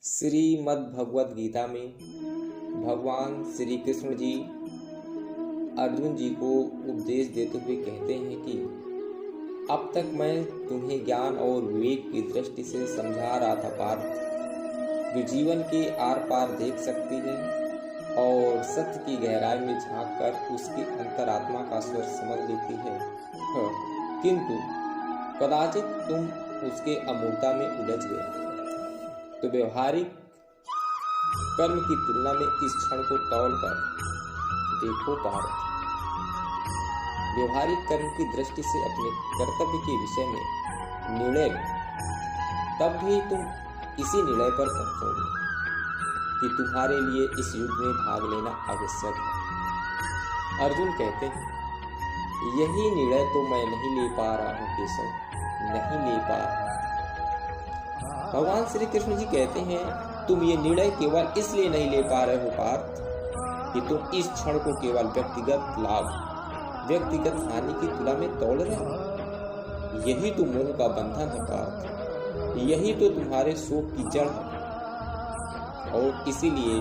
श्रीमद् भगवद गीता में भगवान श्री कृष्ण जी अर्जुन जी को उपदेश देते हुए कहते हैं कि अब तक मैं तुम्हें ज्ञान और विवेक की दृष्टि से समझा रहा था पार्थ, जो जीवन के आर पार देख सकती है और सत्य की गहराई में झांक कर उसकी अंतरात्मा का स्वर समझ लेती है, किंतु कदाचित तुम उसके अमूर्तता में उलझ गए। तो व्यवहारिक कर्म की तुलना में इस क्षण को तौल कर देखो पार्थ। व्यवहारिक कर्म की दृष्टि से अपने कर्तव्य के विषय में निर्णय लो, तब भी तुम इसी निर्णय पर पहुंचोगे कि तुम्हारे लिए इस युद्ध में भाग लेना आवश्यक है। अर्जुन कहते हैं, यही निर्णय तो मैं नहीं ले पा रहा हूं केशव, नहीं ले पा रहा। भगवान श्री कृष्ण जी कहते हैं, तुम ये निर्णय केवल इसलिए नहीं ले पा रहे हो पार्थ कि तुम इस क्षण को केवल व्यक्तिगत लाभ, व्यक्तिगत हानि की तुलना में तोड़ रहे हो। यही तो मोह का बंधन है पार्थ, यही तो तुम्हारे शोक की जड़ है। और इसीलिए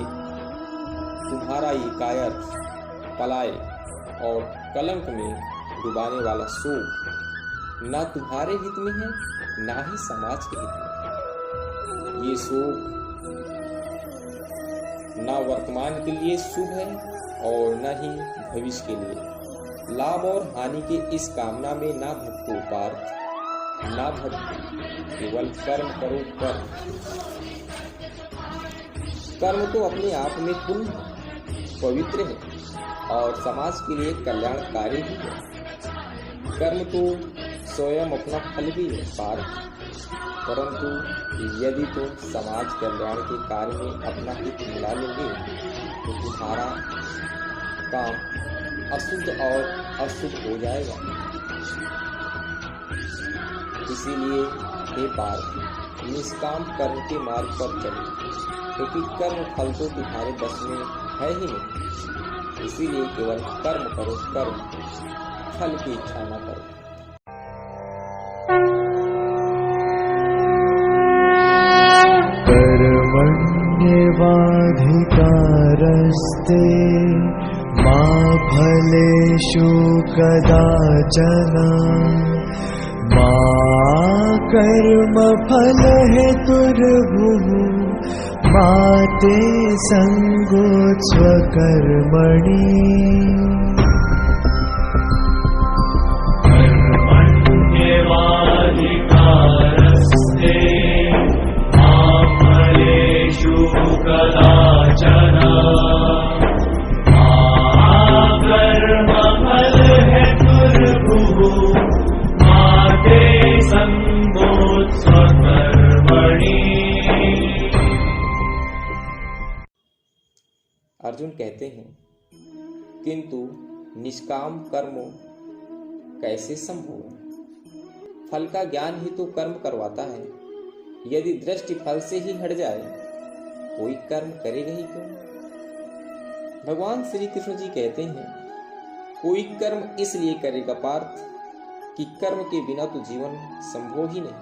तुम्हारा ये कायर पलाय और कलंक में डुबाने वाला शोक ना तुम्हारे हित में है, ना ही समाज के हित में। ये शोक ना वर्तमान के लिए शुभ है और न ही भविष्य के लिए। लाभ और हानि के इस कामना में ना भटको पार्थ, ना भटको, केवल कर्म करो। कर्म तो अपने आप में पुण्य पवित्र है और समाज के लिए कल्याणकारी भी है। कर्म तो स्वयं अपना फल भी है पार्थ, परंतु यदि तुम समाज कल्याण के कार्य में अपना हित मिला लोगे तो तुम्हारा काम अशुद्ध और अशुभ हो जाएगा। इसीलिए हे पार्थ, निष्काम कर्म के मार्ग पर चलो, क्योंकि कर्म फल तो तुम्हारे बस में है ही नहीं। इसीलिए केवल कर्म करो, कर्म, फल की इच्छा न करो। कर्मण्येवाधिकारस्ते मा फलेषु कदाचन मा कर्मफलहेतुर्भुः मा ते संगोत्स्वकर्मणि। अर्जुन कहते हैं, किंतु निष्काम कर्म कैसे संभव है? फल का ज्ञान ही तो कर्म करवाता है। यदि दृष्टि फल से ही हट जाए, कोई कर्म करेगा ही क्यों? भगवान श्री कृष्ण जी कहते हैं, कोई कर्म इसलिए करेगा पार्थ कि कर्म के बिना तो जीवन संभव ही नहीं।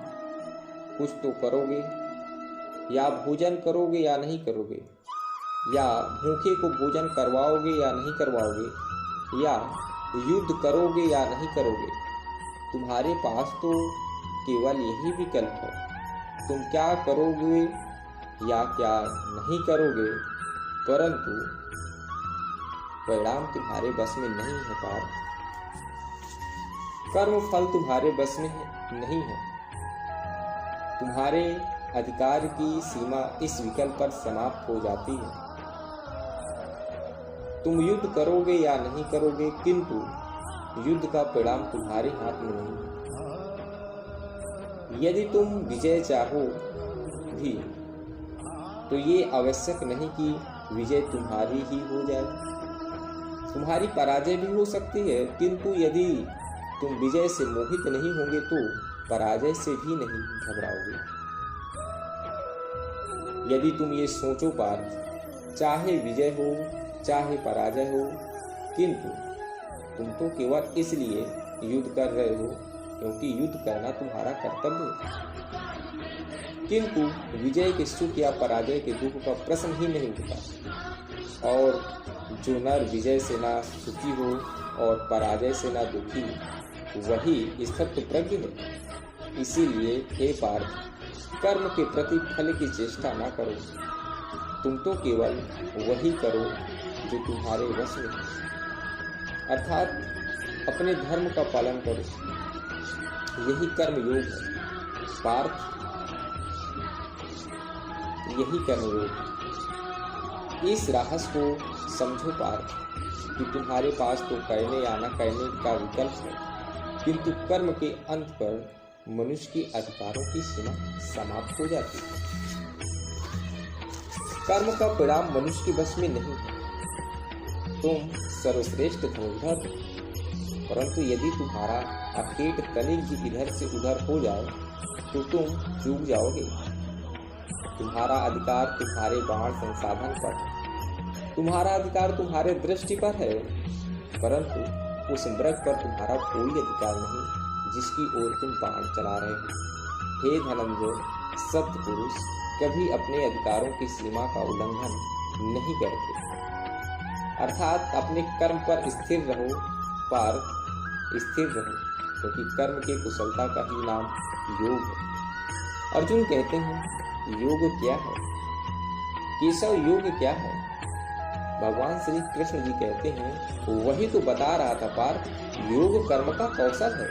कुछ तो करोगे, या भोजन करोगे या नहीं करोगे, या भूखे को भोजन करवाओगे या नहीं करवाओगे, या युद्ध करोगे या नहीं करोगे। तुम्हारे पास तो केवल यही विकल्प है, तुम क्या करोगे या क्या नहीं करोगे, परंतु परिणाम तुम्हारे बस में नहीं है पार्थ। कर्म फल तुम्हारे बस में नहीं है। तुम्हारे अधिकार की सीमा इस विकल्प पर समाप्त हो जाती है। तुम युद्ध करोगे या नहीं करोगे, किंतु युद्ध का परिणाम तुम्हारे हाथ में नहीं है। यदि तुम विजय चाहो भी तो ये आवश्यक नहीं कि विजय तुम्हारी ही हो जाए। तुम्हारी पराजय भी हो सकती है, किंतु यदि तुम विजय से मोहित नहीं होंगे तो पराजय से भी नहीं घबराओगे। यदि तुम ये सोचो पार्थ, चाहे विजय हो चाहे पराजय हो, किंतु तुम तो केवल इसलिए युद्ध कर रहे हो क्योंकि युद्ध करना तुम्हारा कर्तव्य है। किंतु विजय के सुख या पराजय के दुख का प्रश्न ही नहीं उठता। और जो नर विजय से ना सुखी हो और पराजय से ना दुखी, वही स्थित प्रज्ञ है। इसीलिए हे पार्थ, कर्म के प्रति फल की चेष्टा ना करो, तुम तो केवल वही करो जो तुम्हारे वश में है, अर्थात अपने धर्म का पालन करो। यही कर्म योग है पार्थ, यही कर्म योग है। इस रहस्य को समझो पार्थ कि तुम्हारे पास तो करने या न करने का विकल्प है, किंतु कर्म के अंत पर मनुष्य के अधिकारों की सीमा समाप्त हो जाती है। कर्म का परिणाम मनुष्य के बस में नहीं है। तुम सर्वश्रेष्ठ धनुर्धर हो, परंतु यदि तुम्हारा अखेट तनिक भी इधर से उधर हो जाए तो तुम चूक जाओगे। तुम्हारा अधिकार तुम्हारे बाण संसाधन पर है, तुम्हारा अधिकार तुम्हारे दृष्टि पर है, परंतु उस मृग पर तुम्हारा कोई अधिकार नहीं जिसकी ओर तुम बाण चला रहे हो। हे धनंजय, सत्य पुरुष कभी अपने अधिकारों की सीमा का उल्लंघन नहीं करते, अर्थात अपने कर्म पर स्थिर रहो पार्थ, स्थिर रहो, क्योंकि कर्म के कुशलता का ही नाम योग है। अर्जुन कहते हैं योग क्या है? केशव योग क्या है? भगवान श्री कृष्ण जी कहते हैं वही तो बता रहा था पार्थ, योग कर्म का कौशल है,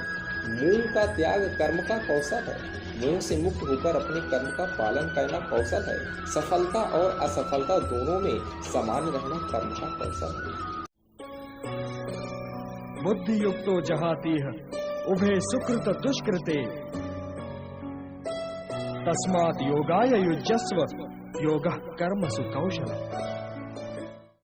मूल का त्याग कर्म का कौशल है, मोह से मुक्त होकर अपने कर्म का पालन करना कौशल है, सफलता और असफलता दोनों में समान रहना कर्म का कौशल है। बुद्धि युक्तो जहातीह उभे सुकृत दुष्कृते तस्मात् योगाय युज्यस्व योगः कर्मसु कौशलम्।